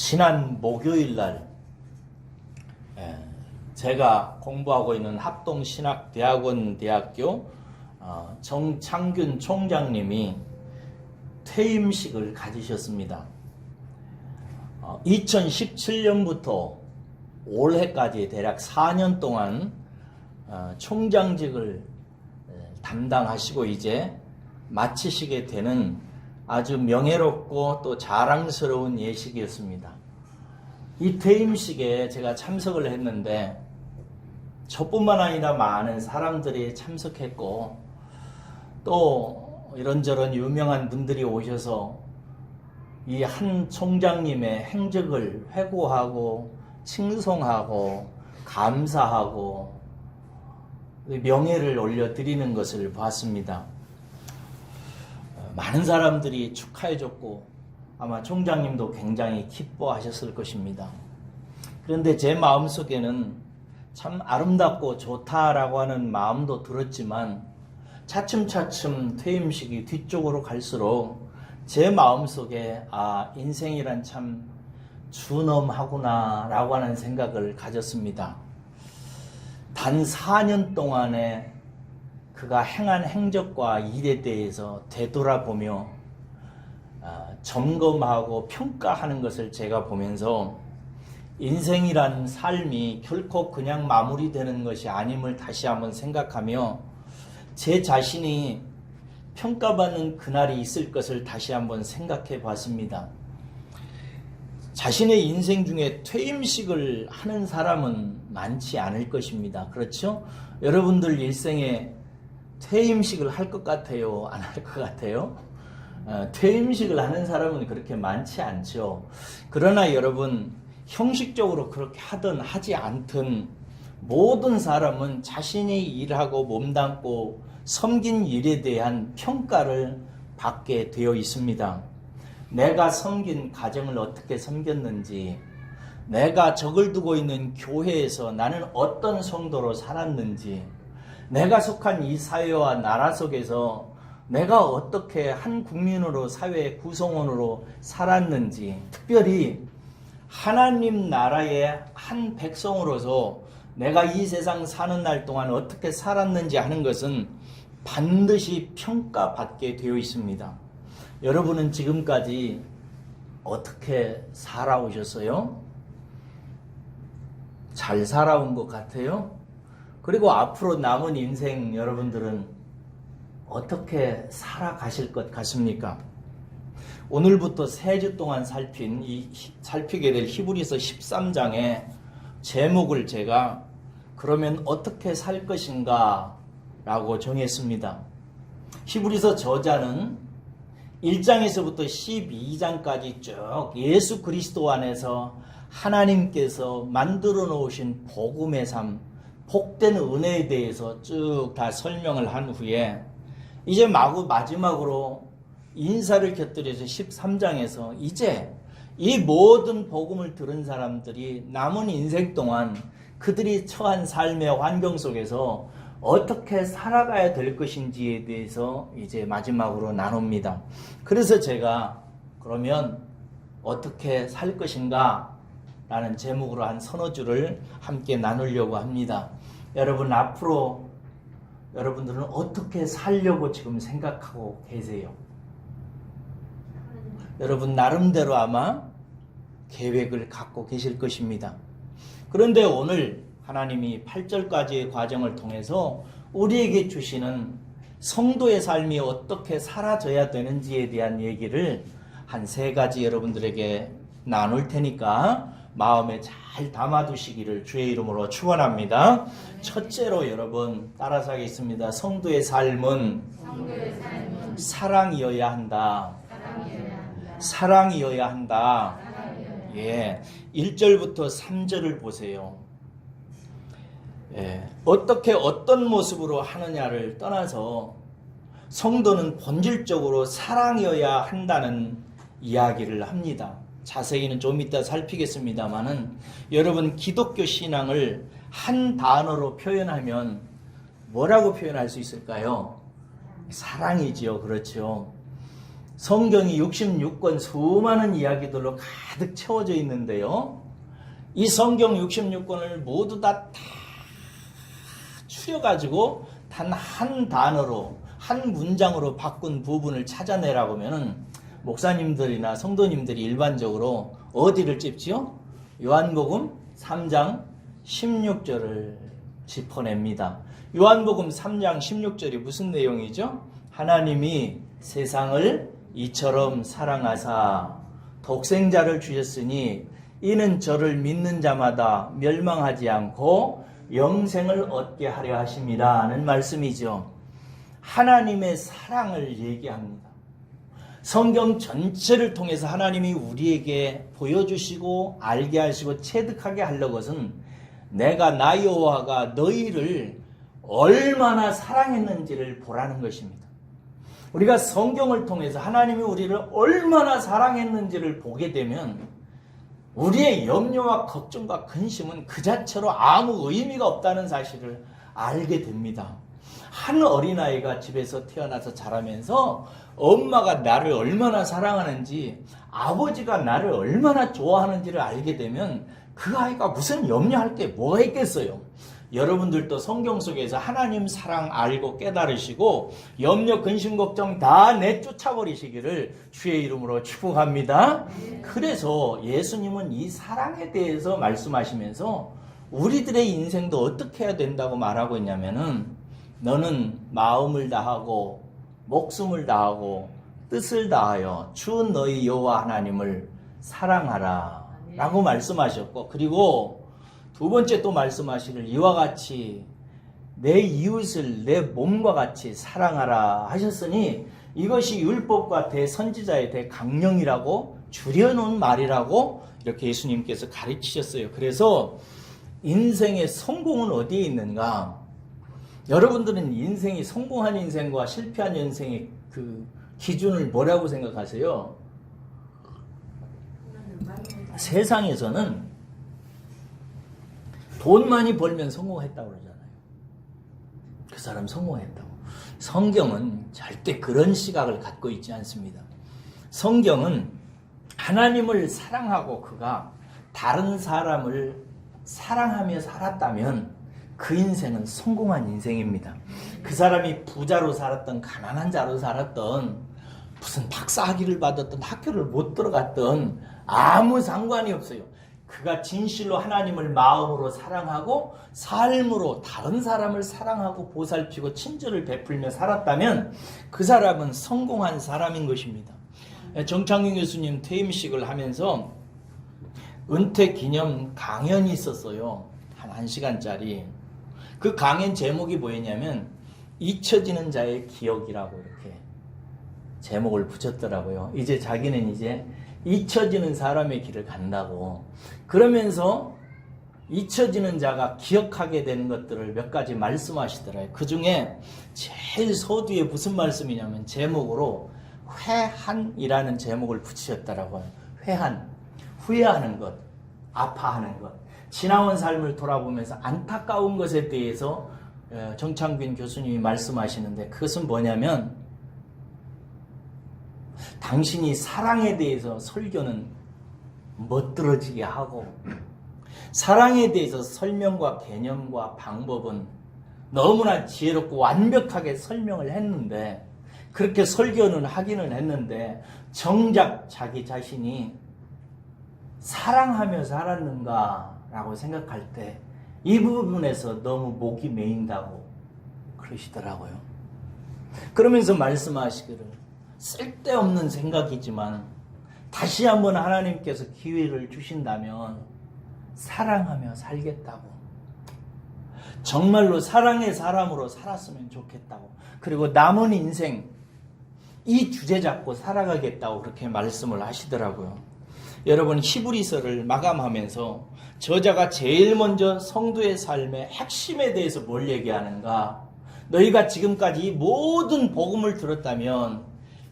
지난 목요일 날 제가 공부하고 있는 합동신학대학원 대학교 정창균 총장님이 퇴임식을 가지셨습니다. 2017년부터 올해까지 대략 4년 동안 총장직을 담당하시고 이제 마치시게 되는 아주 명예롭고 또 자랑스러운 예식이었습니다. 이 퇴임식에 제가 참석을 했는데 저뿐만 아니라 많은 사람들이 참석했고 또 이런저런 유명한 분들이 오셔서 이 한 총장님의 행적을 회고하고 칭송하고 감사하고 명예를 올려드리는 것을 보았습니다. 많은 사람들이 축하해줬고 아마 총장님도 굉장히 기뻐하셨을 것입니다. 그런데 제 마음속에는 참 아름답고 좋다라고 하는 마음도 들었지만 차츰차츰 퇴임식이 뒤쪽으로 갈수록 제 마음속에 인생이란 참 준엄하구나 라고 하는 생각을 가졌습니다. 단 4년 동안에 그가 행한 행적과 일에 대해서 되돌아보며 점검하고 평가하는 것을 제가 보면서 인생이란 삶이 결코 그냥 마무리되는 것이 아님을 다시 한번 생각하며 제 자신이 평가받는 그날이 있을 것을 다시 한번 생각해 봤습니다. 자신의 인생 중에 퇴임식을 하는 사람은 많지 않을 것입니다. 그렇죠? 여러분들 일생에 퇴임식을 할 것 같아요? 안 할 것 같아요? 퇴임식을 하는 사람은 그렇게 많지 않죠. 그러나 여러분, 형식적으로 그렇게 하든 하지 않든 모든 사람은 자신이 일하고 몸담고 섬긴 일에 대한 평가를 받게 되어 있습니다. 내가 섬긴 가정을 어떻게 섬겼는지, 내가 적을 두고 있는 교회에서 나는 어떤 성도로 살았는지, 내가 속한 이 사회와 나라 속에서 내가 어떻게 한 국민으로 사회 구성원으로 살았는지, 특별히 하나님 나라의 한 백성으로서 내가 이 세상 사는 날 동안 어떻게 살았는지 하는 것은 반드시 평가받게 되어 있습니다. 여러분은 지금까지 어떻게 살아오셨어요? 잘 살아온 것 같아요? 그리고 앞으로 남은 인생 여러분들은 어떻게 살아가실 것 같습니까? 오늘부터 3주 동안 살피게 될 히브리서 13장의 제목을 제가 그러면 어떻게 살 것인가 라고 정했습니다. 히브리서 저자는 1장에서부터 12장까지 쭉 예수 그리스도 안에서 하나님께서 만들어 놓으신 복음의 삶, 복된 은혜에 대해서 쭉 다 설명을 한 후에 이제 마지막으로 인사를 곁들여서 13장에서 이제 이 모든 복음을 들은 사람들이 남은 인생 동안 그들이 처한 삶의 환경 속에서 어떻게 살아가야 될 것인지에 대해서 이제 마지막으로 나눕니다. 그래서 제가 그러면 어떻게 살 것인가 라는 제목으로 한 서너 줄을 함께 나누려고 합니다. 여러분, 앞으로 여러분들은 어떻게 살려고 지금 생각하고 계세요? 여러분 나름대로 아마 계획을 갖고 계실 것입니다. 그런데 오늘 하나님이 8절까지의 과정을 통해서 우리에게 주시는 성도의 삶이 어떻게 사라져야 되는지에 대한 얘기를 한 3가지 여러분들에게 나눌 테니까 마음에 잘 담아두시기를 주의 이름으로 축원합니다. 첫째로 여러분 따라서 하겠습니다. 성도의 삶은 사랑이어야 한다. 사랑이어야 한다. 예, 1절부터 3절을 보세요. 어떻게 어떤 모습으로 하느냐를 떠나서 성도는 본질적으로 사랑이어야 한다는 이야기를 합니다. 자세히는 좀 이따 살피겠습니다만은 여러분 기독교 신앙을 한 단어로 표현하면 뭐라고 표현할 수 있을까요? 사랑이지요. 그렇죠. 성경이 66권 수많은 이야기들로 가득 채워져 있는데요. 이 성경 66권을 모두 다 추려가지고 단 한 단어로, 한 문장으로 바꾼 부분을 찾아내라고 하면은 목사님들이나 성도님들이 일반적으로 어디를 찝지요? 요한복음 3장 16절을 짚어냅니다. 요한복음 3장 16절이 무슨 내용이죠? 하나님이 세상을 이처럼 사랑하사 독생자를 주셨으니 이는 저를 믿는 자마다 멸망하지 않고 영생을 얻게 하려 하심이라 하는 말씀이죠. 하나님의 사랑을 얘기합니다. 성경 전체를 통해서 하나님이 우리에게 보여주시고 알게 하시고 체득하게 하려는 것은 내가 나 여호와가 너희를 얼마나 사랑했는지를 보라는 것입니다. 우리가 성경을 통해서 하나님이 우리를 얼마나 사랑했는지를 보게 되면 우리의 염려와 걱정과 근심은 그 자체로 아무 의미가 없다는 사실을 알게 됩니다. 한 어린아이가 집에서 태어나서 자라면서 엄마가 나를 얼마나 사랑하는지, 아버지가 나를 얼마나 좋아하는지를 알게 되면 그 아이가 무슨 염려할 게 뭐가 있겠어요? 여러분들도 성경 속에서 하나님 사랑 알고 깨달으시고 염려, 근심, 걱정 다 내쫓아버리시기를 주의 이름으로 축복합니다. 그래서 예수님은 이 사랑에 대해서 말씀하시면서 우리들의 인생도 어떻게 해야 된다고 말하고 있냐면은 너는 마음을 다하고 목숨을 다하고 뜻을 다하여 주 너희 여호와 하나님을 사랑하라 라고 말씀하셨고, 그리고 두 번째 또 말씀하시길 이와 같이 내 이웃을 내 몸과 같이 사랑하라 하셨으니 이것이 율법과 대선지자의 대강령이라고 줄여놓은 말이라고 이렇게 예수님께서 가르치셨어요. 그래서 인생의 성공은 어디에 있는가? 여러분들은 인생이 성공한 인생과 실패한 인생의 그 기준을 뭐라고 생각하세요? 세상에서는 돈 많이 벌면 성공했다고 그러잖아요. 그 사람 성공했다고. 성경은 절대 그런 시각을 갖고 있지 않습니다. 성경은 하나님을 사랑하고 그가 다른 사람을 사랑하며 살았다면 그 인생은 성공한 인생입니다. 그 사람이 부자로 살았던 가난한 자로 살았던 무슨 박사학위를 받았던 학교를 못 들어갔던 아무 상관이 없어요. 그가 진실로 하나님을 마음으로 사랑하고 삶으로 다른 사람을 사랑하고 보살피고 친절을 베풀며 살았다면 그 사람은 성공한 사람인 것입니다. 정창균 교수님 퇴임식을 하면서 은퇴 기념 강연이 있었어요. 한 1시간짜리. 그 강연 제목이 뭐였냐면 잊혀지는 자의 기억이라고 이렇게 제목을 붙였더라고요. 이제 자기는 이제 잊혀지는 사람의 길을 간다고. 그러면서 잊혀지는 자가 기억하게 되는 것들을 몇 가지 말씀하시더라고요. 그 중에 제일 서두에 무슨 말씀이냐면 제목으로 회한이라는 제목을 붙이셨더라고요. 회한, 후회하는 것, 아파하는 것, 지나온 삶을 돌아보면서 안타까운 것에 대해서 정창균 교수님이 말씀하시는데 그것은 뭐냐면 당신이 사랑에 대해서 설교는 멋들어지게 하고 사랑에 대해서 설명과 개념과 방법은 너무나 지혜롭고 완벽하게 설명을 했는데 그렇게 설교는 하기는 했는데 정작 자기 자신이 사랑하며 살았는가 라고 생각할 때 이 부분에서 너무 목이 메인다고 그러시더라고요. 그러면서 말씀하시기를 쓸데없는 생각이지만 다시 한번 하나님께서 기회를 주신다면 사랑하며 살겠다고, 정말로 사랑의 사람으로 살았으면 좋겠다고, 그리고 남은 인생 이 주제 잡고 살아가겠다고 그렇게 말씀을 하시더라고요. 여러분, 히브리서를 마감하면서 저자가 제일 먼저 성도의 삶의 핵심에 대해서 뭘 얘기하는가? 너희가 지금까지 이 모든 복음을 들었다면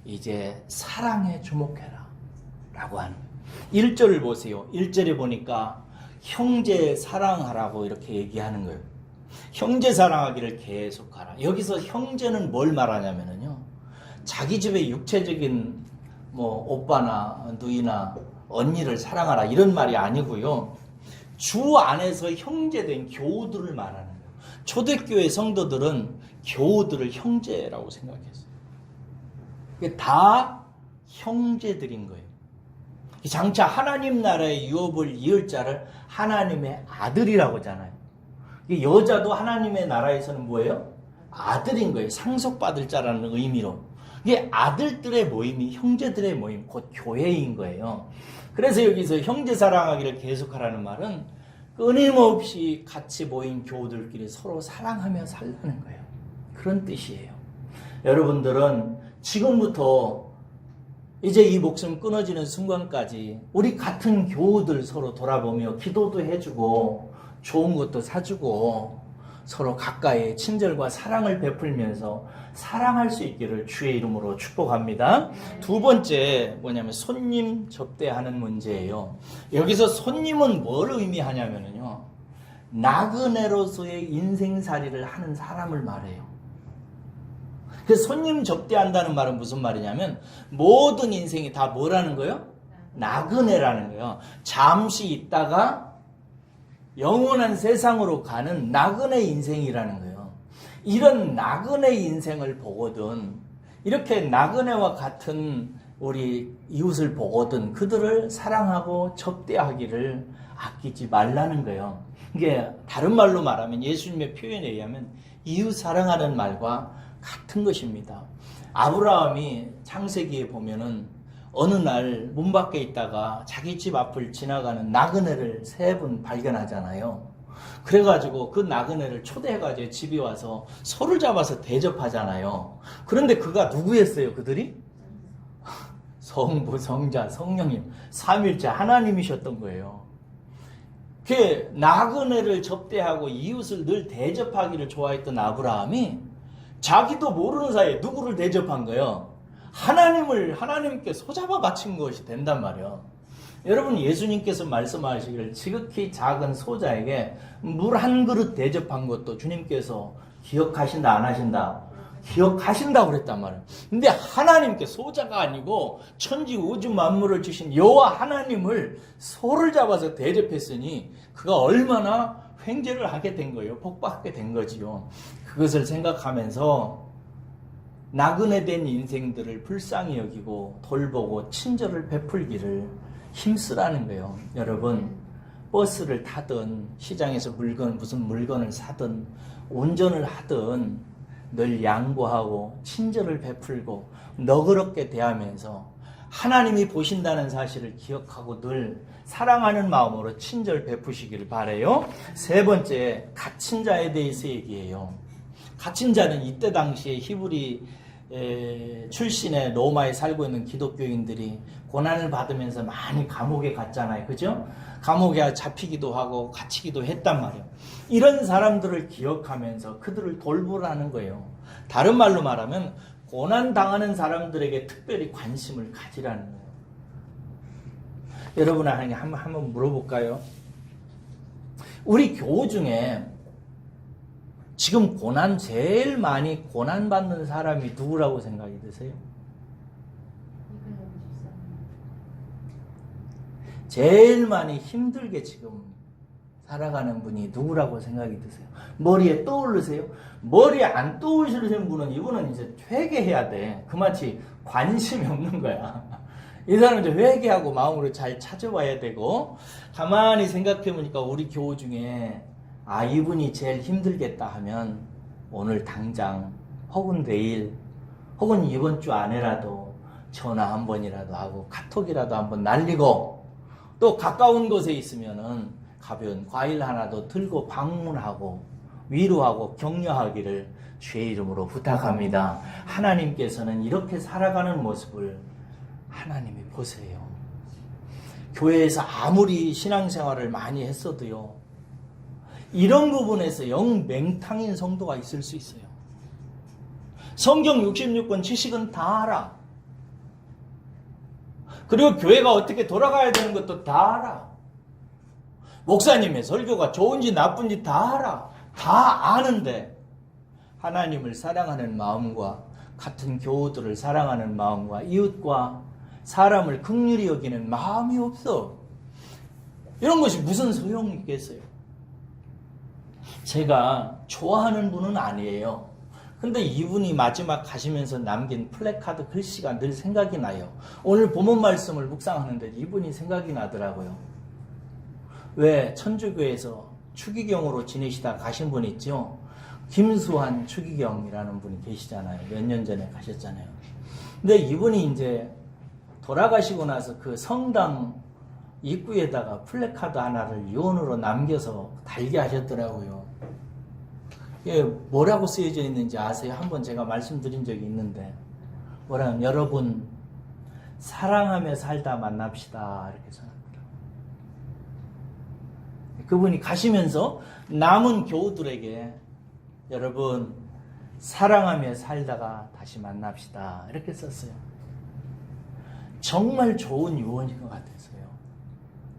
이제 사랑에 주목해라 라고 하는 거예요. 1절을 보세요. 1절에 보니까 형제 사랑하라고 이렇게 얘기하는 거예요. 형제 사랑하기를 계속하라. 여기서 형제는 뭘 말하냐면요, 자기 집의 육체적인 뭐 오빠나 누이나 언니를 사랑하라 이런 말이 아니고요. 주 안에서 형제된 교우들을 말하는 거예요. 초대교회 성도들은 교우들을 형제라고 생각했어요. 이게 다 형제들인 거예요. 장차 하나님 나라의 유업을 이을 자를 하나님의 아들이라고 하잖아요. 여자도 하나님의 나라에서는 뭐예요? 아들인 거예요. 상속받을 자라는 의미로. 이게 아들들의 모임이 형제들의 모임, 곧 교회인 거예요. 그래서 여기서 형제 사랑하기를 계속하라는 말은 끊임없이 같이 모인 교우들끼리 서로 사랑하며 살라는 거예요. 그런 뜻이에요. 여러분들은 지금부터 이제 이 목숨 끊어지는 순간까지 우리 같은 교우들 서로 돌아보며 기도도 해주고 좋은 것도 사주고 서로 가까이 친절과 사랑을 베풀면서 사랑할 수 있기를 주의 이름으로 축복합니다. 두 번째 뭐냐면 손님 접대하는 문제예요. 여기서 손님은 뭘 의미하냐면요, 나그네로서의 인생살이를 하는 사람을 말해요. 그래서 손님 접대한다는 말은 무슨 말이냐면 모든 인생이 다 뭐라는 거예요? 나그네라는 거예요. 잠시 있다가 영원한 세상으로 가는 나그네 인생이라는 거예요. 이런 나그네 인생을 보거든, 이렇게 나그네와 같은 우리 이웃을 보거든 그들을 사랑하고 접대하기를 아끼지 말라는 거예요. 이게 다른 말로 말하면 예수님의 표현에 의하면 이웃 사랑하는 말과 같은 것입니다. 아브라함이 창세기에 보면은 어느 날 문 밖에 있다가 자기 집 앞을 지나가는 나그네를 3분 발견하잖아요. 그래가지고 그 나그네를 초대해가지고 집에 와서 소를 잡아서 대접하잖아요. 그런데 그가 누구였어요? 그들이? 성부, 성자, 성령님, 삼일째 하나님이셨던 거예요. 그 나그네를 접대하고 이웃을 늘 대접하기를 좋아했던 아브라함이 자기도 모르는 사이에 누구를 대접한 거예요? 하나님께 소잡아 바친 것이 된단 말이에요. 여러분, 예수님께서 말씀하시기를 지극히 작은 소자에게 물 한 그릇 대접한 것도 주님께서 기억하신다 안 하신다? 기억하신다고 그랬단 말이에요. 근데 하나님께, 소자가 아니고 천지 우주 만물을 주신 여호와 하나님을 소를 잡아서 대접했으니 그가 얼마나 횡재를 하게 된 거예요. 복받게 된 거지요. 그것을 생각하면서 나그네된 인생들을 불쌍히 여기고 돌보고 친절을 베풀기를 힘쓰라는 거예요. 여러분, 버스를 타든 시장에서 무슨 물건을 사든 운전을 하든 늘 양보하고 친절을 베풀고 너그럽게 대하면서 하나님이 보신다는 사실을 기억하고 늘 사랑하는 마음으로 친절 베푸시기를 바라요. 세 번째, 갇힌 자에 대해서 얘기해요. 갇힌 자는 이때 당시에 히브리 출신의 로마에 살고 있는 기독교인들이 고난을 받으면서 많이 감옥에 갔잖아요. 그죠? 감옥에 잡히기도 하고 갇히기도 했단 말이에요. 이런 사람들을 기억하면서 그들을 돌보라는 거예요. 다른 말로 말하면 고난 당하는 사람들에게 특별히 관심을 가지라는 거예요. 여러분에게 한번 물어볼까요? 우리 교우 중에 지금 제일 많이 고난받는 사람이 누구라고 생각이 드세요? 제일 많이 힘들게 지금 살아가는 분이 누구라고 생각이 드세요? 머리에 떠오르세요? 머리에 안 떠오르시는 분은 이분은 이제 회개해야 돼. 그마치 관심이 없는 거야. 이 사람은 이제 회개하고 마음으로 잘 찾아와야 되고, 가만히 생각해 보니까 우리 교우 중에 이분이 제일 힘들겠다 하면 오늘 당장 혹은 내일 혹은 이번 주 안에라도 전화 한 번이라도 하고 카톡이라도 한번 날리고, 또 가까운 곳에 있으면은 가벼운 과일 하나도 들고 방문하고 위로하고 격려하기를 주의 이름으로 부탁합니다. 하나님께서는 이렇게 살아가는 모습을 하나님이 보세요. 교회에서 아무리 신앙생활을 많이 했어도요, 이런 부분에서 영 맹탕인 성도가 있을 수 있어요. 성경 66권 지식은 다 알아. 그리고 교회가 어떻게 돌아가야 되는 것도 다 알아. 목사님의 설교가 좋은지 나쁜지 다 알아. 다 아는데 하나님을 사랑하는 마음과 같은 교우들을 사랑하는 마음과 이웃과 사람을 긍휼히 여기는 마음이 없어. 이런 것이 무슨 소용이 있겠어요? 제가 좋아하는 분은 아니에요. 근데 이분이 마지막 가시면서 남긴 플래카드 글씨가 늘 생각이 나요. 오늘 본문 말씀을 묵상하는데 이분이 생각이 나더라고요. 왜 천주교에서 추기경으로 지내시다 가신 분 있죠? 김수환 추기경이라는 분이 계시잖아요. 몇 년 전에 가셨잖아요. 근데 이분이 이제 돌아가시고 나서 그 성당 입구에다가 플래카드 하나를 유언으로 남겨서 달게 하셨더라고요. 이게 뭐라고 쓰여져 있는지 아세요? 한번 제가 말씀드린 적이 있는데 뭐라면 여러분 사랑하며 살다 만납시다 이렇게 써놨더라고요. 그분이 가시면서 남은 교우들에게 여러분 사랑하며 살다가 다시 만납시다 이렇게 썼어요. 정말 좋은 유언인 것 같아서요.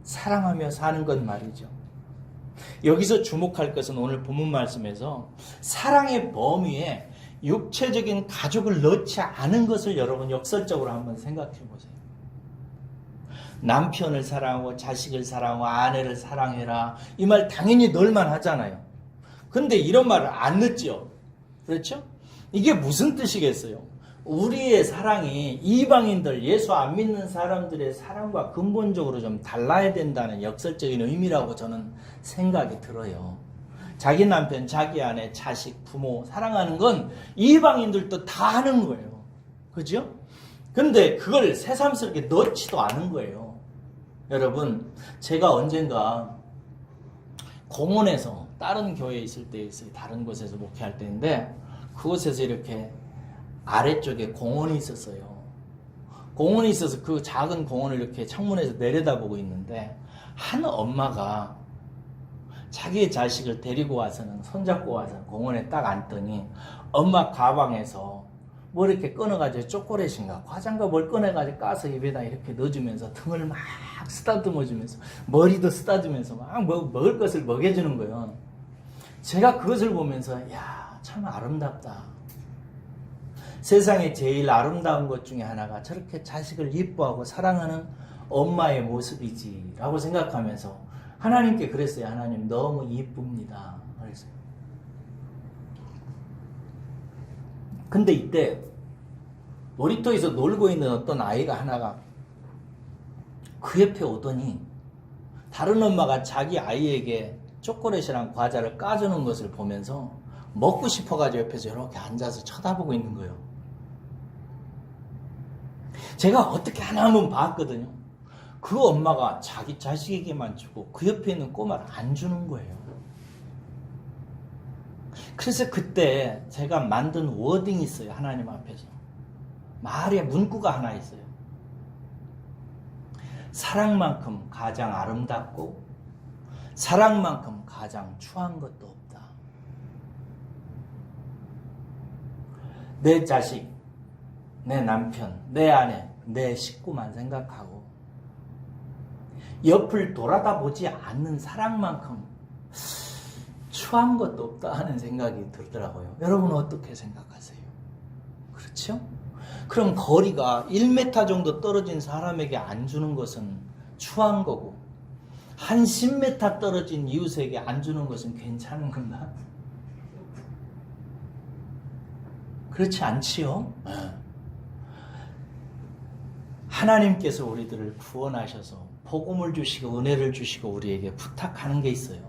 사랑하며 사는 것 말이죠. 여기서 주목할 것은 오늘 본문 말씀에서 사랑의 범위에 육체적인 가족을 넣지 않은 것을 여러분 역설적으로 한번 생각해 보세요. 남편을 사랑하고 자식을 사랑하고 아내를 사랑해라 이 말 당연히 넣을만 하잖아요. 근데 이런 말을 안 넣죠. 그렇죠? 이게 무슨 뜻이겠어요? 우리의 사랑이 이방인들, 예수 안 믿는 사람들의 사랑과 근본적으로 좀 달라야 된다는 역설적인 의미라고 저는 생각이 들어요. 자기 남편, 자기 아내, 자식, 부모 사랑하는 건 이방인들도 다 하는 거예요. 그죠? 근데 그걸 새삼스럽게 넣지도 않은 거예요. 여러분, 제가 언젠가 공원에서 다른 교회에 있을 때 있어요. 다른 곳에서 목회할 때인데 그곳에서 이렇게 아래쪽에 공원이 있었어요. 공원이 있어서 그 작은 공원을 이렇게 창문에서 내려다보고 있는데 한 엄마가 자기의 자식을 데리고 와서는 손잡고 와서 공원에 딱 앉더니 엄마 가방에서 뭐 이렇게 꺼내가지고 초콜릿인가 과자인가 뭘 꺼내가지고 까서 입에다 이렇게 넣어주면서 등을 막 쓰다듬어주면서 머리도 쓰다듬으면서 막 먹을 것을 먹여주는 거예요. 제가 그것을 보면서 야, 참 아름답다. 세상에 제일 아름다운 것 중에 하나가 저렇게 자식을 이뻐하고 사랑하는 엄마의 모습이지 라고 생각하면서 하나님께 그랬어요. 하나님 너무 이쁩니다. 그랬어요. 근데 이때 놀이터에서 놀고 있는 어떤 아이가 하나가 그 옆에 오더니 다른 엄마가 자기 아이에게 초콜릿이랑 과자를 까주는 것을 보면서 먹고 싶어가지고 옆에서 이렇게 앉아서 쳐다보고 있는 거예요. 제가 어떻게 하나 한번 봤거든요. 그 엄마가 자기 자식에게만 주고 그 옆에 있는 꼬마를 안 주는 거예요. 그래서 그때 제가 만든 워딩이 있어요. 하나님 앞에서. 말에 문구가 하나 있어요. 사랑만큼 가장 아름답고 사랑만큼 가장 추한 것도 없다. 내 자식, 내 남편, 내 아내, 내 식구만 생각하고 옆을 돌아다 보지 않는 사랑만큼 추한 것도 없다 하는 생각이 들더라고요. 여러분은 어떻게 생각하세요? 그렇죠? 그럼 거리가 1m 정도 떨어진 사람에게 안 주는 것은 추한 거고 한 10m 떨어진 이웃에게 안 주는 것은 괜찮은 건가? 그렇지 않지요? 하나님께서 우리들을 구원하셔서 복음을 주시고 은혜를 주시고 우리에게 부탁하는 게 있어요.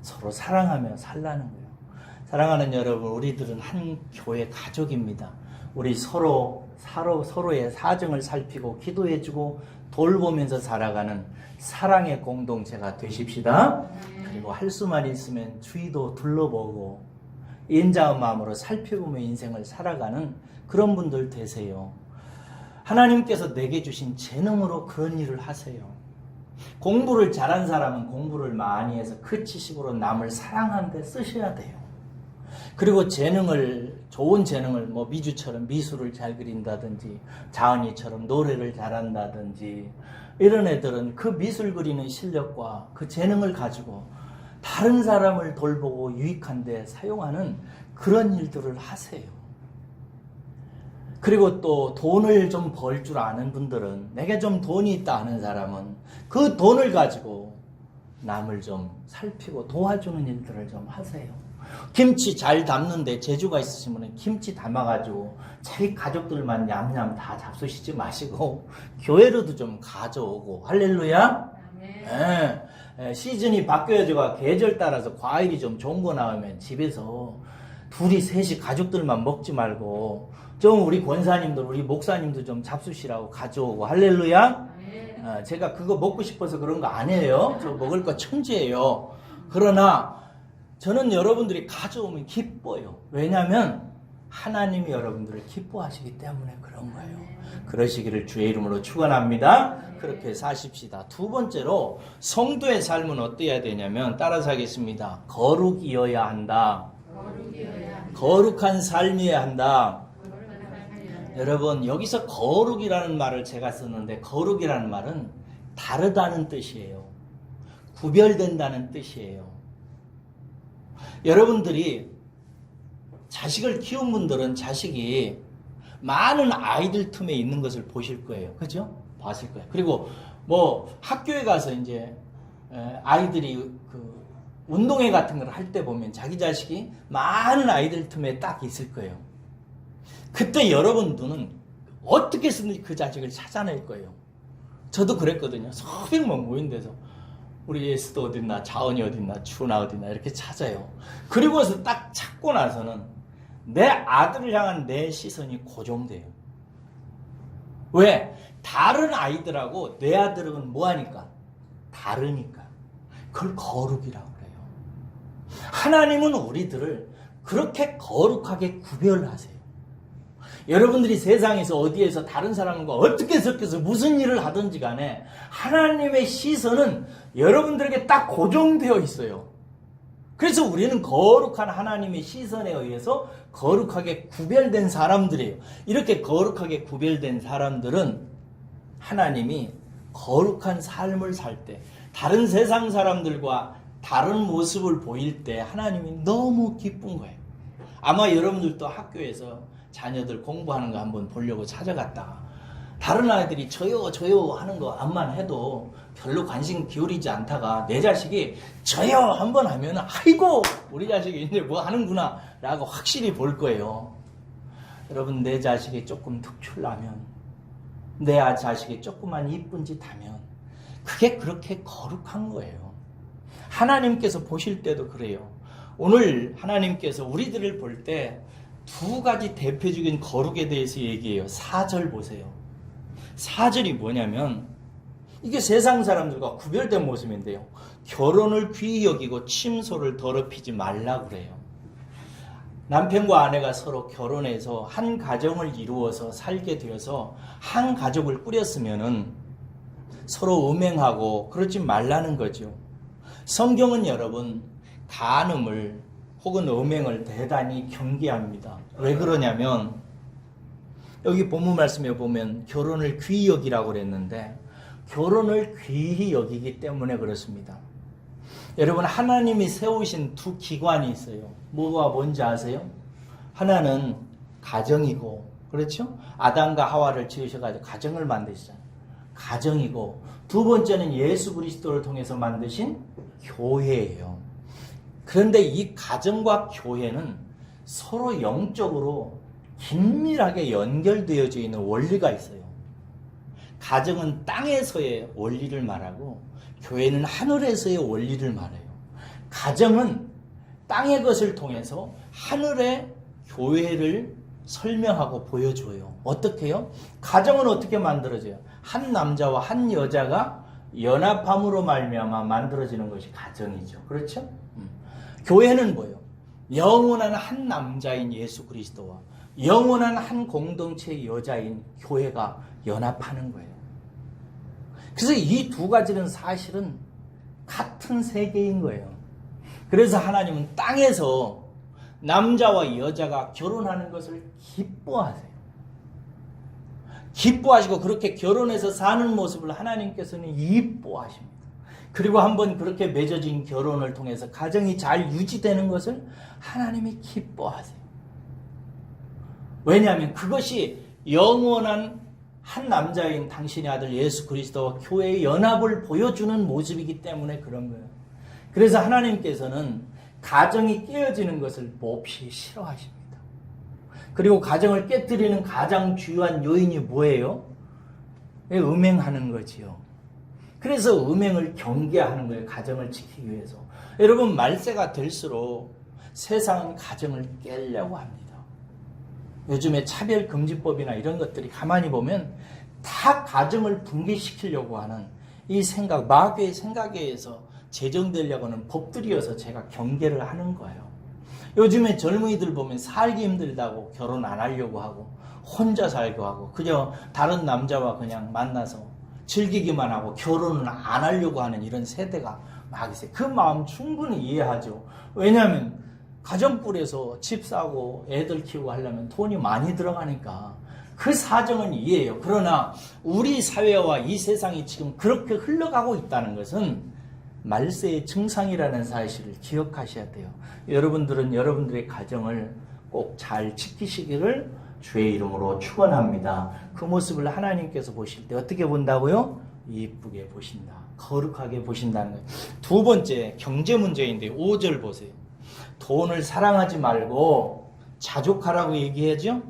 서로 사랑하며 살라는 거예요. 사랑하는 여러분, 우리들은 한 교회 가족입니다. 우리 서로의 사정을 살피고 기도해주고 돌보면서 살아가는 사랑의 공동체가 되십시다. 그리고 할 수만 있으면 주위도 둘러보고 인자한 마음으로 살펴보며 인생을 살아가는 그런 분들 되세요. 하나님께서 내게 주신 재능으로 그런 일을 하세요. 공부를 잘한 사람은 공부를 많이 해서 그 지식으로 남을 사랑하는 데 쓰셔야 돼요. 그리고 좋은 재능을 미주처럼 미술을 잘 그린다든지 자은이처럼 노래를 잘한다든지 이런 애들은 그 미술 그리는 실력과 그 재능을 가지고 다른 사람을 돌보고 유익한 데 사용하는 그런 일들을 하세요. 그리고 또 돈을 좀 벌 줄 아는 분들은, 내게 좀 돈이 있다 하는 사람은 그 돈을 가지고 남을 좀 살피고 도와주는 일들을 좀 하세요. 김치 잘 담는데 재주가 있으시면 김치 담아가지고 자기 가족들만 냠냠 다 잡수시지 마시고 교회로도 좀 가져오고. 할렐루야. 네. 시즌이 바뀌어져가 계절 따라서 과일이 좀 좋은 거 나오면 집에서 둘이 셋이 가족들만 먹지 말고 좀 우리 권사님들, 우리 목사님도 좀 잡수시라고 가져오고. 할렐루야. 제가 그거 먹고 싶어서 그런 거 아니에요. 저 먹을 거 천지예요. 그러나 저는 여러분들이 가져오면 기뻐요. 왜냐하면 하나님이 여러분들을 기뻐하시기 때문에 그런 거예요. 그러시기를 주의 이름으로 축원합니다. 그렇게 사십시다. 두 번째로 성도의 삶은 어때야 되냐면, 따라서 하겠습니다. 거룩이어야 한다. 거룩한 삶이어야 한다. 여러분, 여기서 거룩이라는 말을 제가 쓰는데, 거룩이라는 말은 다르다는 뜻이에요. 구별된다는 뜻이에요. 여러분들이 자식을 키운 분들은 자식이 많은 아이들 틈에 있는 것을 보실 거예요. 그죠? 봤을 거예요. 그리고 뭐 학교에 가서 이제 아이들이 그 운동회 같은 걸 할 때 보면 자기 자식이 많은 아이들 틈에 딱 있을 거예요. 그때 여러분들은 어떻게 해서든지 그 자식을 찾아낼 거예요. 저도 그랬거든요. 수백 명 모인 데서 우리 예수도 어딨나, 자원이 어딨나, 주나 어딨나 이렇게 찾아요. 그리고서 딱 찾고 나서는 내 아들을 향한 내 시선이 고정돼요. 왜? 다른 아이들하고 내 아들은 뭐하니까? 다르니까. 그걸 거룩이라고 그래요. 하나님은 우리들을 그렇게 거룩하게 구별하세요. 여러분들이 세상에서 어디에서 다른 사람과 어떻게 섞여서 무슨 일을 하든지 간에 하나님의 시선은 여러분들에게 딱 고정되어 있어요. 그래서 우리는 거룩한 하나님의 시선에 의해서 거룩하게 구별된 사람들이에요. 이렇게 거룩하게 구별된 사람들은 하나님이 거룩한 삶을 살 때, 다른 세상 사람들과 다른 모습을 보일 때 하나님이 너무 기쁜 거예요. 아마 여러분들도 학교에서 자녀들 공부하는 거 한번 보려고 찾아갔다가 다른 아이들이 저요 하는 거 암만 해도 별로 관심 기울이지 않다가 내 자식이 저요 한번 하면 아이고 우리 자식이 이제 뭐 하는구나 라고 확실히 볼 거예요. 여러분, 내 자식이 조금 특출나면, 내 자식이 조금만 이쁜 짓 하면 그게 그렇게 거룩한 거예요. 하나님께서 보실 때도 그래요. 오늘 하나님께서 우리들을 볼 때 두 가지 대표적인 거룩에 대해서 얘기해요. 4절 보세요. 4절이 뭐냐면, 이게 세상 사람들과 구별된 모습인데요. 결혼을 귀히 여기고 침소를 더럽히지 말라 그래요. 남편과 아내가 서로 결혼해서 한 가정을 이루어서 살게 되어서 한 가족을 꾸렸으면은 서로 음행하고 그러지 말라는 거죠. 성경은 여러분, 간음을 혹은 음행을 대단히 경계합니다. 왜 그러냐면, 여기 본문 말씀에 보면 결혼을 귀히 여기라고 그랬는데, 결혼을 귀히 여기기 때문에 그렇습니다. 여러분, 하나님이 세우신 두 기관이 있어요. 뭐가 뭔지 아세요? 하나는 가정이고, 그렇죠? 아담과 하와를 지으셔가지고 가정을 만드시잖아요. 가정이고, 두 번째는 예수 그리스도를 통해서 만드신 교회예요. 그런데 이 가정과 교회는 서로 영적으로 긴밀하게 연결되어져 있는 원리가 있어요. 가정은 땅에서의 원리를 말하고 교회는 하늘에서의 원리를 말해요. 가정은 땅의 것을 통해서 하늘의 교회를 설명하고 보여줘요. 어떻게 해요? 가정은 어떻게 만들어져요? 한 남자와 한 여자가 연합함으로 말미암아 만들어지는 것이 가정이죠. 그렇죠? 교회는 뭐예요? 영원한 한 남자인 예수 그리스도와 영원한 한 공동체의 여자인 교회가 연합하는 거예요. 그래서 이 두 가지는 사실은 같은 세계인 거예요. 그래서 하나님은 땅에서 남자와 여자가 결혼하는 것을 기뻐하세요. 기뻐하시고 그렇게 결혼해서 사는 모습을 하나님께서는 이뻐하십니다. 그리고 한번 그렇게 맺어진 결혼을 통해서 가정이 잘 유지되는 것을 하나님이 기뻐하세요. 왜냐하면 그것이 영원한 한 남자인 당신의 아들 예수 그리스도와 교회의 연합을 보여주는 모습이기 때문에 그런 거예요. 그래서 하나님께서는 가정이 깨어지는 것을 몹시 싫어하십니다. 그리고 가정을 깨뜨리는 가장 주요한 요인이 뭐예요? 음행하는 거지요. 그래서 음행을 경계하는 거예요. 가정을 지키기 위해서. 여러분, 말세가 될수록 세상은 가정을 깨려고 합니다. 요즘에 차별금지법이나 이런 것들이 가만히 보면 다 가정을 붕괴시키려고 하는 이 생각, 마귀의 생각에 의해서 제정되려고 하는 법들이어서 제가 경계를 하는 거예요. 요즘에 젊은이들 보면 살기 힘들다고 결혼 안 하려고 하고 혼자 살고 하고 그저 다른 남자와 그냥 만나서 즐기기만 하고 결혼은 안 하려고 하는 이런 세대가 막 있어요. 그 마음 충분히 이해하죠. 왜냐하면 가정불에서 집 사고 애들 키우고 하려면 돈이 많이 들어가니까 그 사정은 이해해요. 그러나 우리 사회와 이 세상이 지금 그렇게 흘러가고 있다는 것은 말세의 증상이라는 사실을 기억하셔야 돼요. 여러분들은 여러분들의 가정을 꼭 잘 지키시기를 주의 이름으로 축원합니다. 그 모습을 하나님께서 보실 때 어떻게 본다고요? 이쁘게 보신다. 거룩하게 보신다는 거예요. 두 번째 경제 문제인데 5절 보세요. 돈을 사랑하지 말고 자족하라고 얘기하죠?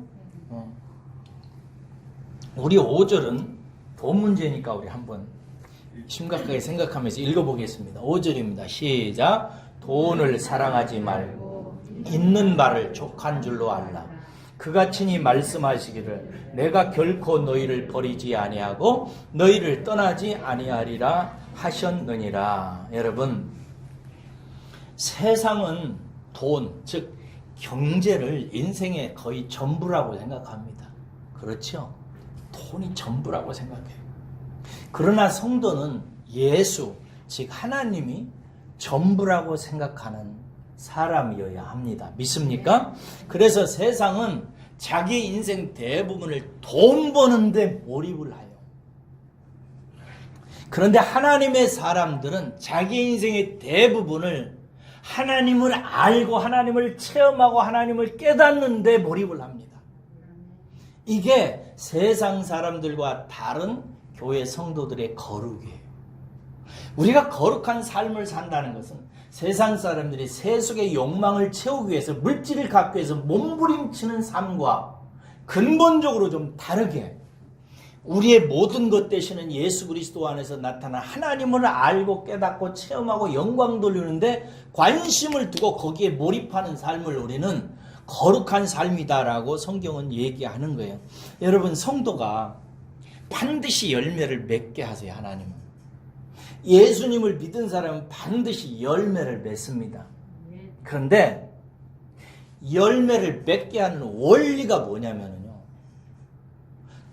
우리 5절은 돈 문제니까 우리 한번 심각하게 생각하면서 읽어보겠습니다. 5절입니다. 시작. 돈을 사랑하지 말고 있는 바를 족한 줄로 알라. 그가 친히 말씀하시기를 내가 결코 너희를 버리지 아니하고 너희를 떠나지 아니하리라 하셨느니라. 여러분, 세상은 돈, 즉 경제를 인생의 거의 전부라고 생각합니다. 그렇죠? 돈이 전부라고 생각해요. 그러나 성도는 예수, 즉 하나님이 전부라고 생각하는 사람이어야 합니다. 믿습니까? 그래서 세상은 자기 인생 대부분을 돈 버는데 몰입을 해요. 그런데 하나님의 사람들은 자기 인생의 대부분을 하나님을 알고 하나님을 체험하고 하나님을 깨닫는 데 몰입을 합니다. 이게 세상 사람들과 다른 교회 성도들의 거룩이에요. 우리가 거룩한 삶을 산다는 것은 세상 사람들이 세속의 욕망을 채우기 위해서 물질을 갖기 위해서 몸부림치는 삶과 근본적으로 좀 다르게 우리의 모든 것 되시는 예수 그리스도 안에서 나타난 하나님을 알고 깨닫고 체험하고 영광 돌리는데 관심을 두고 거기에 몰입하는 삶을 우리는 거룩한 삶이다라고 성경은 얘기하는 거예요. 여러분, 성도가 반드시 열매를 맺게 하세요. 하나님은. 예수님을 믿은 사람은 반드시 열매를 맺습니다. 그런데 열매를 맺게 하는 원리가 뭐냐면요,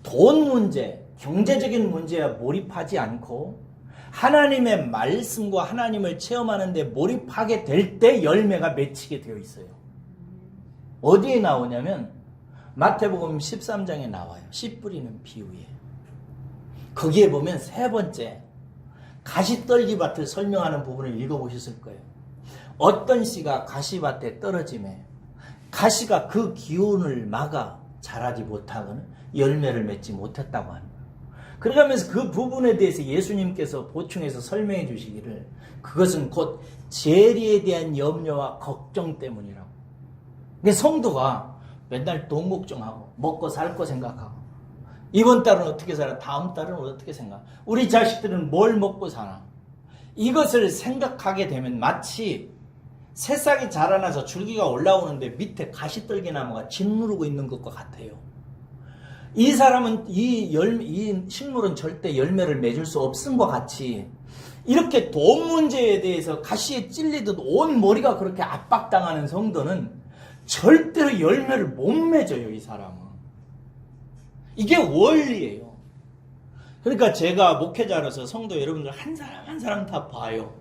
돈 문제, 경제적인 문제에 몰입하지 않고 하나님의 말씀과 하나님을 체험하는 데 몰입하게 될 때 열매가 맺히게 되어 있어요. 어디에 나오냐면 마태복음 13장에 나와요. 씨 뿌리는 비유에. 거기에 보면 세 번째 가시떨기밭을 설명하는 부분을 읽어보셨을 거예요. 어떤 씨가 가시밭에 떨어짐에 가시가 그 기운을 막아 자라지 못하거나 열매를 맺지 못했다고 하는 거예요. 그러면서 그 부분에 대해서 예수님께서 보충해서 설명해 주시기를 그것은 곧 재리에 대한 염려와 걱정 때문이라고. 그러니까 성도가 맨날 돈 걱정하고 먹고 살 거 생각하고 이번 달은 어떻게 살아? 다음 달은 어떻게 생각? 우리 자식들은 뭘 먹고 사나? 이것을 생각하게 되면 마치 새싹이 자라나서 줄기가 올라오는데 밑에 가시떨기 나무가 짓누르고 있는 것과 같아요. 이 사람은 이 식물은 절대 열매를 맺을 수 없음과 같이 이렇게 돈 문제에 대해서 가시에 찔리듯 온 머리가 그렇게 압박당하는 성도는 절대로 열매를 못 맺어요. 이 사람은. 이게 원리예요. 그러니까 제가 목회자로서 성도 여러분들 한 사람 한 사람 다 봐요.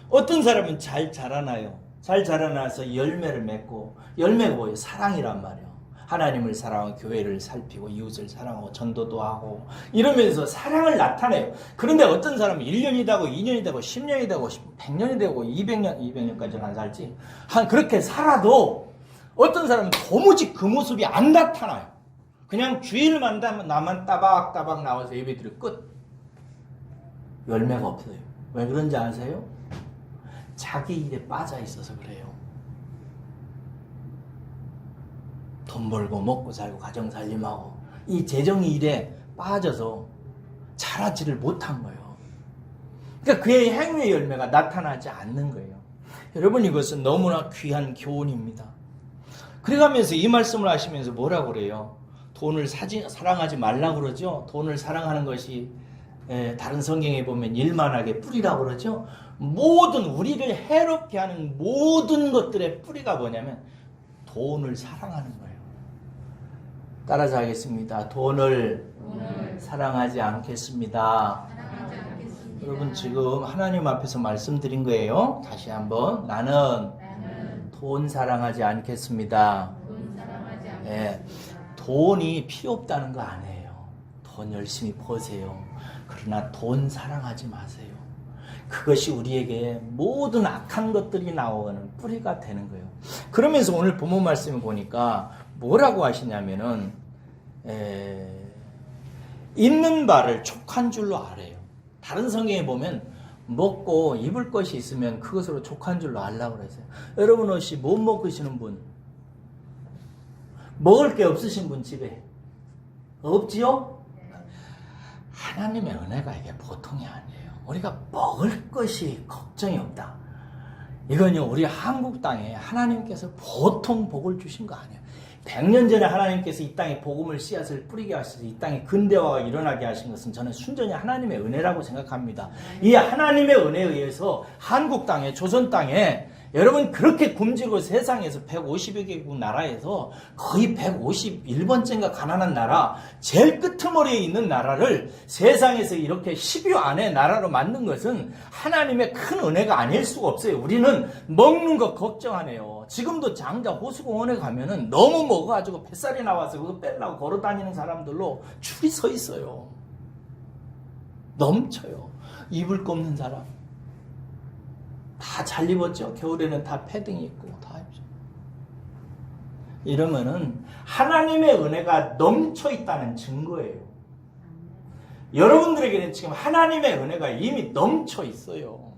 어떤 사람은 잘 자라나요. 잘 자라나서 열매를 맺고, 열매가 뭐예요? 사랑이란 말이에요. 하나님을 사랑하고 교회를 살피고 이웃을 사랑하고 전도도 하고 이러면서 사랑을 나타내요. 그런데 어떤 사람은 1년이 되고 2년이 되고 10년이 되고 100년이 되고 200년까지는 안 살지. 그렇게 살아도 어떤 사람은 도무지 그 모습이 안 나타나요. 그냥 주일만 되면 나만 따박따박 나와서 예배드려 끝. 열매가 없어요. 왜 그런지 아세요? 자기 일에 빠져 있어서 그래요. 돈 벌고 먹고 살고 가정 살림하고 이 재정 일에 빠져서 자라지를 못한 거예요. 그러니까 그의 행위의 열매가 나타나지 않는 거예요. 여러분, 이것은 너무나 귀한 교훈입니다. 그래가면서 이 말씀을 하시면서 뭐라고 그래요? 돈을 사랑하지 말라고 그러죠. 돈을 사랑하는 것이 다른 성경에 보면 일만하게 뿌리라고 그러죠. 모든 우리를 해롭게 하는 모든 것들의 뿌리가 뭐냐면 돈을 사랑하는 거예요. 따라서 하겠습니다. 돈을 사랑하지 않겠습니다. 여러분, 지금 하나님 앞에서 말씀드린 거예요. 다시 한번. 나는 돈 사랑하지 않겠습니다. 네, 돈이 필요 없다는 거 아니에요. 돈 열심히 버세요. 그러나 돈 사랑하지 마세요. 그것이 우리에게 모든 악한 것들이 나오는 뿌리가 되는 거예요. 그러면서 오늘 본문 말씀을 보니까 뭐라고 하시냐면은 있는 바를 족한 줄로 알아요. 다른 성경에 보면 먹고 입을 것이 있으면 그것으로 족한 줄로 알라고 그랬어요. 여러분 혹시 못 먹으시는 분, 먹을 게 없으신 분 집에 없지요? 하나님의 은혜가 이게 보통이 아니에요. 우리가 먹을 것이 걱정이 없다. 이건요, 우리 한국 땅에 하나님께서 보통 복을 주신 거 아니에요. 100년 전에 하나님께서 이 땅에 복음을 씨앗을 뿌리게 하셔서 이 땅에 근대화가 일어나게 하신 것은 저는 순전히 하나님의 은혜라고 생각합니다. 이 하나님의 은혜에 의해서 한국 땅에, 조선 땅에 여러분 그렇게 굶주리고 세상에서 150여 개국 나라에서 거의 151번째인가 가난한 나라, 제일 끄트머리에 있는 나라를 세상에서 이렇게 10여 안의 나라로 만든 것은 하나님의 큰 은혜가 아닐 수가 없어요. 우리는 먹는 거 걱정하네요. 지금도 장자 호수공원에 가면은 너무 먹어가지고 뱃살이 나와서 그거 빼려고 걸어 다니는 사람들로 줄이 서 있어요. 넘쳐요. 입을 거 없는 사람. 다 잘 입었죠. 겨울에는 다 패딩 입고 다 입죠. 이러면은 하나님의 은혜가 넘쳐 있다는 증거예요. 여러분들에게는 지금 하나님의 은혜가 이미 넘쳐 있어요.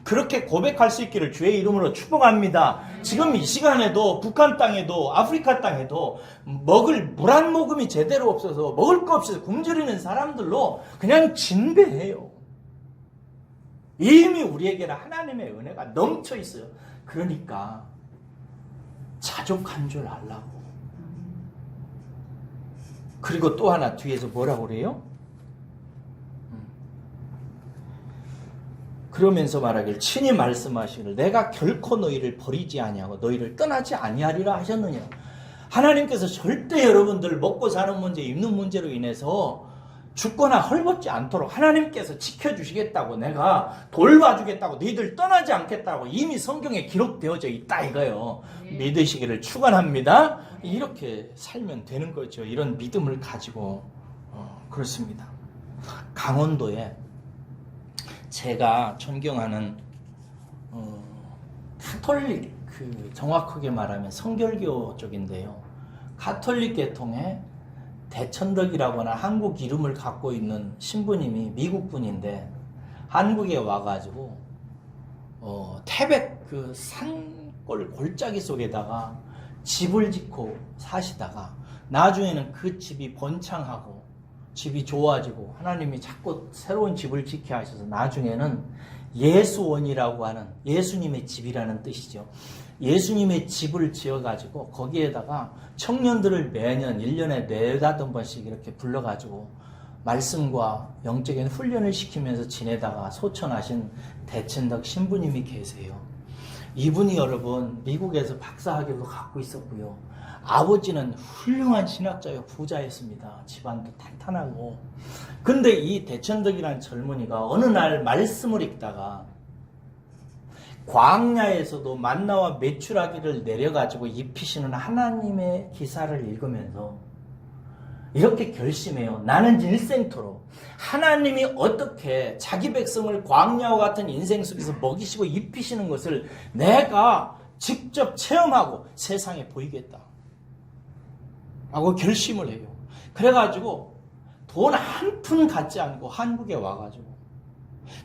그렇게 고백할 수 있기를 주의 이름으로 축복합니다. 지금 이 시간에도 북한 땅에도 아프리카 땅에도 먹을 물 한 모금이 제대로 없어서 먹을 거 없어서 굶주리는 사람들로 그냥 진배해요. 이미 우리에게는 하나님의 은혜가 넘쳐 있어요. 그러니까 자족한 줄 알라고. 그리고 또 하나 뒤에서 뭐라고 그래요? 그러면서 말하길 친히 말씀하시기를 내가 결코 너희를 버리지 아니하고 너희를 떠나지 아니하리라 하셨느냐. 하나님께서 절대 여러분들 먹고 사는 문제, 입는 문제로 인해서 죽거나 헐벗지 않도록 하나님께서 지켜주시겠다고, 내가 돌봐주겠다고, 너희들 떠나지 않겠다고 이미 성경에 기록되어져 있다 이거요. 믿으시기를 축원합니다. 이렇게 살면 되는 거죠. 이런 믿음을 가지고 그렇습니다. 강원도에 제가 존경하는 가톨릭, 정확하게 말하면 성결교 쪽인데요. 가톨릭 계통의 대천덕이라거나 한국 이름을 갖고 있는 신부님이 미국 분인데 한국에 와가지고 태백 그 산골 골짜기 속에다가 집을 짓고 사시다가 나중에는 그 집이 번창하고 집이 좋아지고 하나님이 자꾸 새로운 집을 짓게 하셔서 나중에는 예수원이라고 하는, 예수님의 집이라는 뜻이죠. 예수님의 집을 지어가지고 거기에다가 청년들을 매년 1년에 4-5번씩 이렇게 불러가지고 말씀과 영적인 훈련을 시키면서 지내다가 소천하신 대천덕 신부님이 계세요. 이분이 여러분 미국에서 박사학위도 갖고 있었고요. 아버지는 훌륭한 신학자요, 부자였습니다. 집안도 탄탄하고. 근데 이 대천덕이라는 젊은이가 어느 날 말씀을 읽다가 광야에서도 만나와 메추라기를 내려가지고 입히시는 하나님의 기사를 읽으면서 이렇게 결심해요. 나는 일생토록 하나님이 어떻게 자기 백성을 광야와 같은 인생 속에서 먹이시고 입히시는 것을 내가 직접 체험하고 세상에 보이겠다 라고 결심을 해요. 그래가지고 돈 한 푼 갖지 않고 한국에 와가지고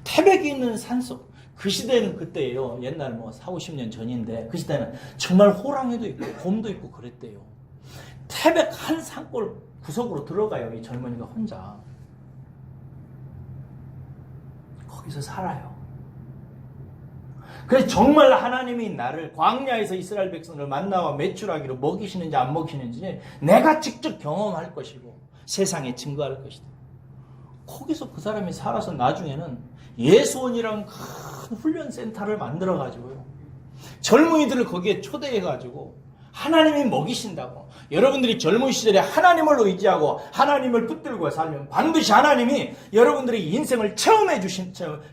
태백이 있는 산속, 그 시대는 그때예요. 옛날 뭐 4, 50년 전인데 그 시대는 정말 호랑이도 있고 곰도 있고 그랬대요. 태백 한 산골 구석으로 들어가요. 이 젊은이가 혼자. 거기서 살아요. 그래서 정말 하나님이 나를 광야에서 이스라엘 백성을 만나와 메추라기로 먹이시는지 안 먹이시는지 내가 직접 경험할 것이고 세상에 증거할 것이다. 거기서 그 사람이 살아서 나중에는 예수원이라는 큰 훈련센터를 만들어가지고요. 젊은이들을 거기에 초대해가지고 하나님이 먹이신다고. 여러분들이 젊은 시절에 하나님을 의지하고 하나님을 붙들고 살면 반드시 하나님이 여러분들의 인생을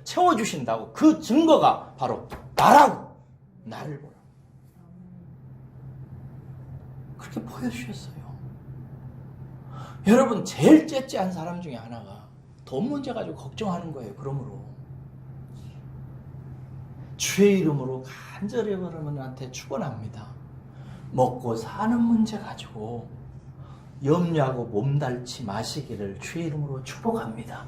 채워주신다고. 그 증거가 바로 나라고. 나를 보라. 그렇게 보여주셨어요. 여러분, 제일 째째한 사람 중에 하나가 돈 문제 가지고 걱정하는 거예요. 그러므로 주의 이름으로 간절히 여러분한테 축원합니다. 먹고 사는 문제 가지고 염려하고 몸달지 마시기를 주의 이름으로 축복합니다.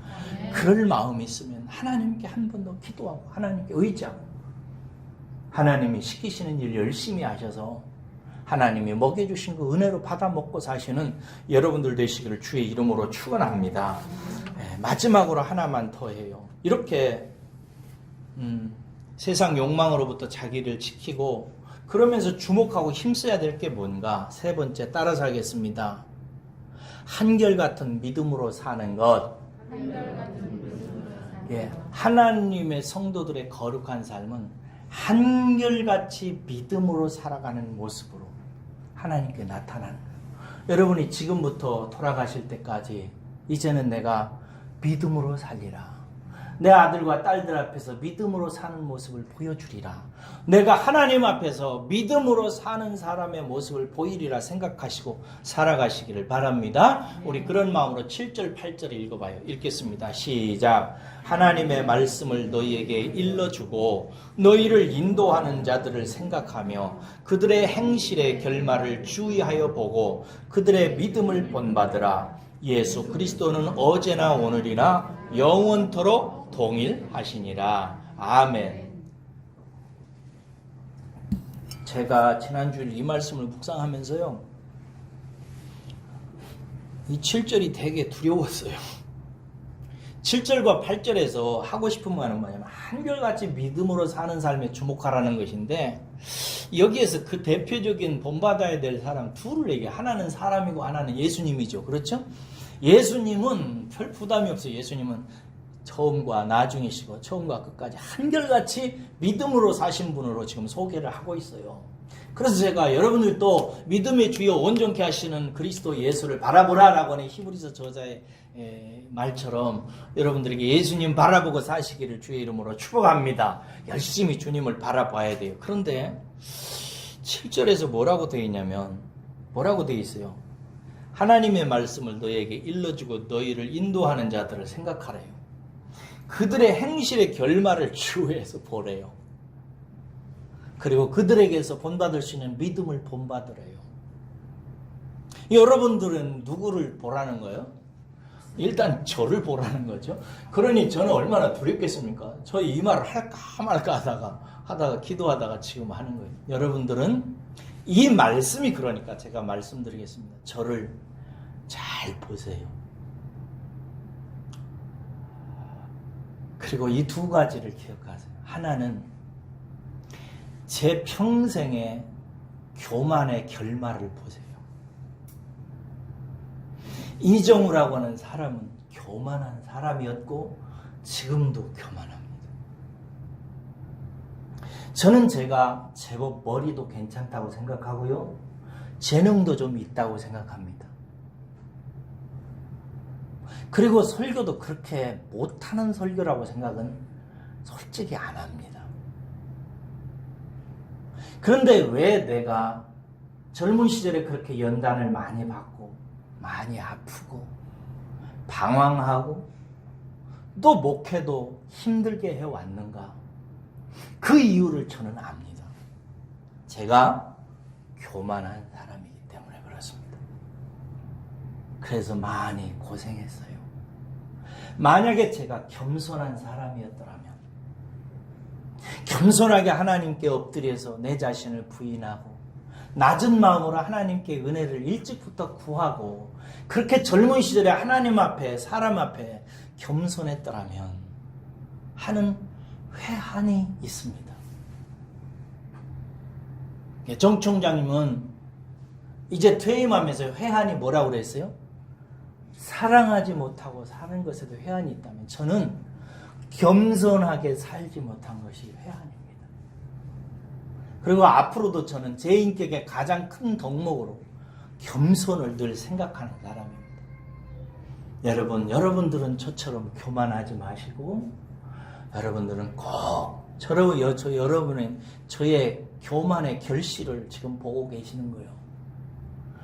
그럴 마음이 있으면 하나님께 한 번 더 기도하고 하나님께 의지하고 하나님이 시키시는 일 열심히 하셔서 하나님이 먹여주신 그 은혜로 받아 먹고 사시는 여러분들 되시기를 주의 이름으로 축원합니다. 마지막으로 하나만 더 해요. 이렇게 세상 욕망으로부터 자기를 지키고 그러면서 주목하고 힘써야 될 게 뭔가? 세 번째, 따라서 하겠습니다. 한결같은 믿음으로 사는 것. 하나님의 성도들의 거룩한 삶은 한결같이 믿음으로 살아가는 모습으로 하나님께 나타나는 거예요. 여러분이 지금부터 돌아가실 때까지 이제는 내가 믿음으로 살리라. 내 아들과 딸들 앞에서 믿음으로 사는 모습을 보여주리라. 내가 하나님 앞에서 믿음으로 사는 사람의 모습을 보이리라 생각하시고 살아가시기를 바랍니다. 우리 그런 마음으로 7절, 8절 읽어봐요. 읽겠습니다. 시작. 하나님의 말씀을 너희에게 일러주고 너희를 인도하는 자들을 생각하며 그들의 행실의 결말을 주의하여 보고 그들의 믿음을 본받으라. 예수 그리스도는 어제나 오늘이나 영원토록 동일하시니라. 아멘. 제가 지난주일 이 말씀을 묵상하면서요, 이 7절이 되게 두려웠어요. 7절과 8절에서 하고 싶은 말은 뭐냐면 한결같이 믿음으로 사는 삶에 주목하라는 것인데, 여기에서 그 대표적인 본받아야 될 사람 둘을 얘기해요. 하나는 사람이고 하나는 예수님이죠. 그렇죠? 예수님은 별 부담이 없어요. 예수님은 처음과 나중이시고 처음과 끝까지 한결같이 믿음으로 사신 분으로 지금 소개를 하고 있어요. 그래서 제가 여러분들도 믿음의 주여 온전케 하시는 그리스도 예수를 바라보라라고 하는 히브리서 저자의 말처럼 여러분들에게 예수님 바라보고 사시기를 주의 이름으로 축복합니다. 열심히 주님을 바라봐야 돼요. 그런데 7절에서 뭐라고 되어 있냐면, 뭐라고 되어 있어요? 하나님의 말씀을 너희에게 일러주고 너희를 인도하는 자들을 생각하래요. 그들의 행실의 결말을 주위에서 보래요. 그리고 그들에게서 본받을 수 있는 믿음을 본받으래요. 여러분들은 누구를 보라는 거예요? 일단 저를 보라는 거죠. 그러니 저는 얼마나 두렵겠습니까? 저 이 말을 할까 말까 하다가 기도하다가 지금 하는 거예요. 여러분들은 이 말씀이 그러니까 제가 말씀드리겠습니다. 저를 잘 보세요. 그리고 이 두 가지를 기억하세요. 하나는 제 평생의 교만의 결말을 보세요. 이정우라고 하는 사람은 교만한 사람이었고 지금도 교만합니다. 저는 제가 제법 머리도 괜찮다고 생각하고요. 재능도 좀 있다고 생각합니다. 그리고 설교도 그렇게 못하는 설교라고 생각은 솔직히 안 합니다. 그런데 왜 내가 젊은 시절에 그렇게 연단을 많이 받고 많이 아프고 방황하고 또 목회도 힘들게 해왔는가? 그 이유를 저는 압니다. 제가 교만한 사람이기 때문에 그렇습니다. 그래서 많이 고생했어요. 만약에 제가 겸손한 사람이었더라면, 겸손하게 하나님께 엎드려서 내 자신을 부인하고 낮은 마음으로 하나님께 은혜를 일찍부터 구하고 그렇게 젊은 시절에 하나님 앞에 사람 앞에 겸손했더라면 하는 회한이 있습니다. 정 총장님은 이제 퇴임하면서 회한이 뭐라고 그랬어요? 사랑하지 못하고 사는 것에도 회한이 있다면 저는 겸손하게 살지 못한 것이 회한입니다. 그리고 앞으로도 저는 제 인격의 가장 큰 덕목으로 겸손을 늘 생각하는 사람입니다. 여러분들은 저처럼 교만하지 마시고 여러분들은 꼭 여러분의 저의 교만의 결실을 지금 보고 계시는 거예요.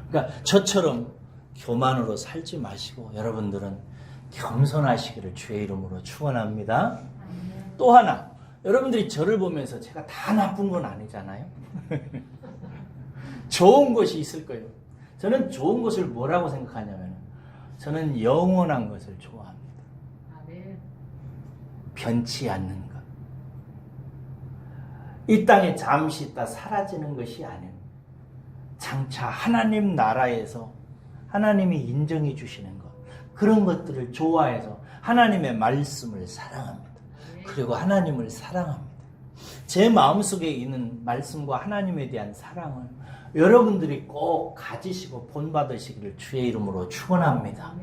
그러니까 저처럼 교만으로 살지 마시고 여러분들은 겸손하시기를 주의 이름으로 축원합니다. 또 하나, 여러분들이 저를 보면서 제가 다 나쁜 건 아니잖아요. 좋은 것이 있을 거예요. 저는 좋은 것을 뭐라고 생각하냐면 저는 영원한 것을 좋아합니다. 변치 않는 것. 이 땅에 잠시 있다 사라지는 것이 아닌 장차 하나님 나라에서 하나님이 인정해 주시는 것, 그런 것들을 좋아해서 하나님의 말씀을 사랑합니다. 그리고 하나님을 사랑합니다. 제 마음속에 있는 말씀과 하나님에 대한 사랑을 여러분들이 꼭 가지시고 본받으시기를 주의 이름으로 축원합니다.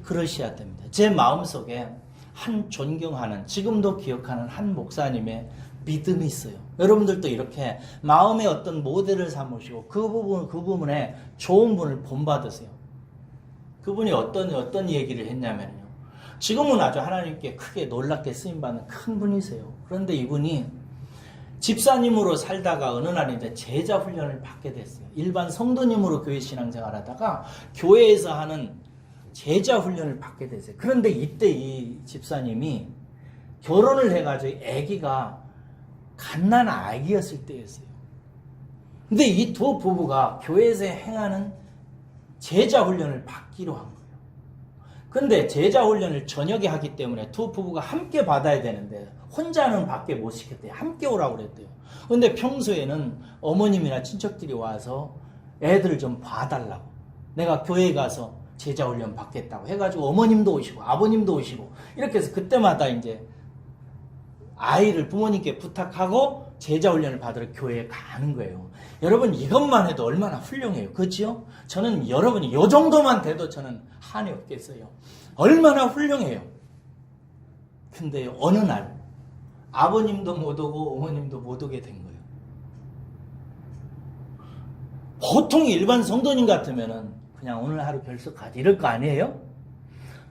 그러셔야 됩니다. 제 마음속에 한 존경하는, 지금도 기억하는 한 목사님의 믿음이 있어요. 여러분들도 이렇게 마음의 어떤 모델을 삼으시고 그 부분에 좋은 분을 본받으세요. 그분이 어떤 얘기를 했냐면요. 지금은 아주 하나님께 크게 놀랍게 쓰임받는 큰 분이세요. 그런데 이분이 집사님으로 살다가 어느 날 이제 제자 훈련을 받게 됐어요. 일반 성도님으로 교회 신앙생활 하다가 교회에서 하는 제자 훈련을 받게 됐어요. 그런데 이때 이 집사님이 결혼을 해가지고 아기가 갓난 아기였을 때였어요. 근데 이 두 부부가 교회에서 행하는 제자 훈련을 받기로 한 거예요. 근데 제자 훈련을 저녁에 하기 때문에 두 부부가 함께 받아야 되는데 혼자는 밖에 못 시켰대요. 함께 오라고 그랬대요. 근데 평소에는 어머님이나 친척들이 와서 애들을 좀 봐달라고, 내가 교회에 가서 제자 훈련 받겠다고 해가지고 어머님도 오시고 아버님도 오시고 이렇게 해서 그때마다 이제 아이를 부모님께 부탁하고 제자 훈련을 받으러 교회에 가는 거예요. 여러분 이것만 해도 얼마나 훌륭해요. 그렇죠? 저는 여러분이 이 정도만 돼도 저는 한이 없겠어요. 얼마나 훌륭해요. 근데 어느 날 아버님도 못 오고 어머님도 못 오게 된 거예요. 보통 일반 성도님 같으면은 그냥 오늘 하루 결석하지 이럴 거 아니에요?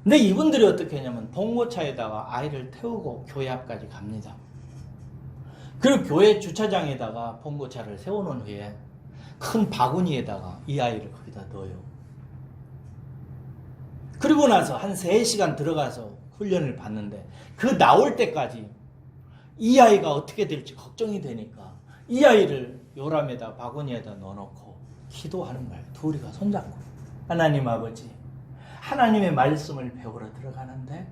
근데 이분들이 어떻게 했냐면 봉고차에다가 아이를 태우고 교회 앞까지 갑니다. 그리고 교회 주차장에다가 봉고차를 세워놓은 후에 큰 바구니에다가 이 아이를 거기다 넣어요. 그리고 나서 한 3시간 들어가서 훈련을 받는데 그 나올 때까지 이 아이가 어떻게 될지 걱정이 되니까 이 아이를 요람에다 바구니에다 넣어놓고 기도하는 거예요. 둘이가 손잡고. 하나님 아버지, 하나님의 말씀을 배우러 들어가는데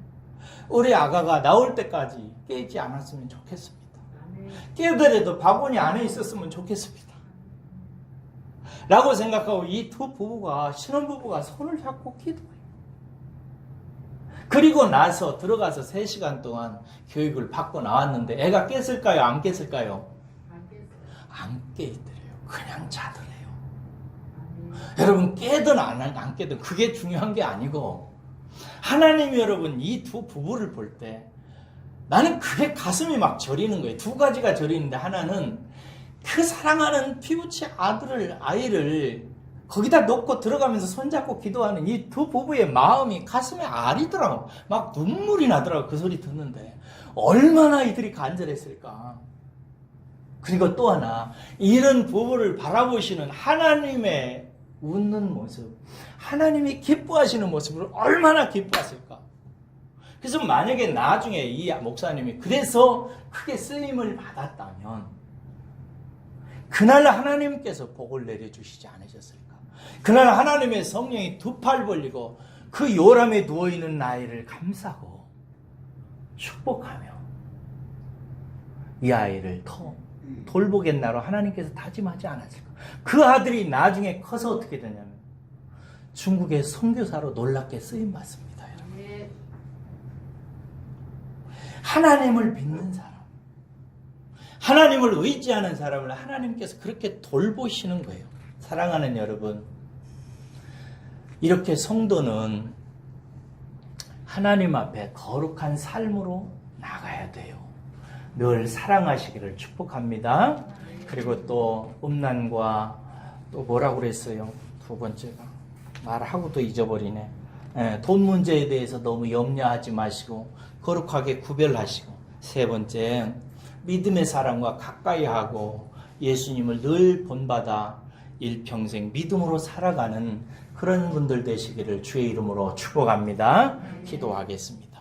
우리 아가가 나올 때까지 깨지 않았으면 좋겠습니다. 깨더라도 바구니 안에 있었으면 좋겠습니다. 라고 생각하고 이 두 부부가, 신혼부부가 손을 잡고 기도해요. 그리고 나서 들어가서 3시간 동안 교육을 받고 나왔는데 애가 깼을까요? 안 깼을까요? 안 깨있더래요. 그냥 자더래요. 여러분 깨든 안 깨든 그게 중요한 게 아니고 하나님이 여러분 이 두 부부를 볼 때 나는 그게 가슴이 막 저리는 거예요. 두 가지가 저리는데 하나는 그 사랑하는 피부치 아이를 거기다 놓고 들어가면서 손잡고 기도하는 이 두 부부의 마음이 가슴에 아리더라고. 막 눈물이 나더라고. 그 소리 듣는데 얼마나 이들이 간절했을까. 그리고 또 하나, 이런 부부를 바라보시는 하나님의 웃는 모습, 하나님이 기뻐하시는 모습을 얼마나 기뻐하실까. 그래서 만약에 나중에 이 목사님이 그래서 크게 쓰임을 받았다면 그날 하나님께서 복을 내려주시지 않으셨을까. 그날 하나님의 성령이 두 팔 벌리고 그 요람에 누워있는 아이를 감싸고 축복하며 이 아이를 더 돌보겠나로 하나님께서 다짐하지 않았을까. 그 아들이 나중에 커서 어떻게 되냐면 중국의 선교사로 놀랍게 쓰임받습니다. 여러분. 하나님을 믿는 사람, 하나님을 의지하는 사람을 하나님께서 그렇게 돌보시는 거예요. 사랑하는 여러분, 이렇게 성도는 하나님 앞에 거룩한 삶으로 나가야 돼요. 늘 사랑하시기를 축복합니다. 그리고 또 음란과 또 뭐라고 그랬어요? 두 번째가 말하고도 잊어버리네. 돈 문제에 대해서 너무 염려하지 마시고 거룩하게 구별하시고, 세 번째 믿음의 사람과 가까이 하고 예수님을 늘 본받아 일평생 믿음으로 살아가는 그런 분들 되시기를 주의 이름으로 축복합니다. 기도하겠습니다.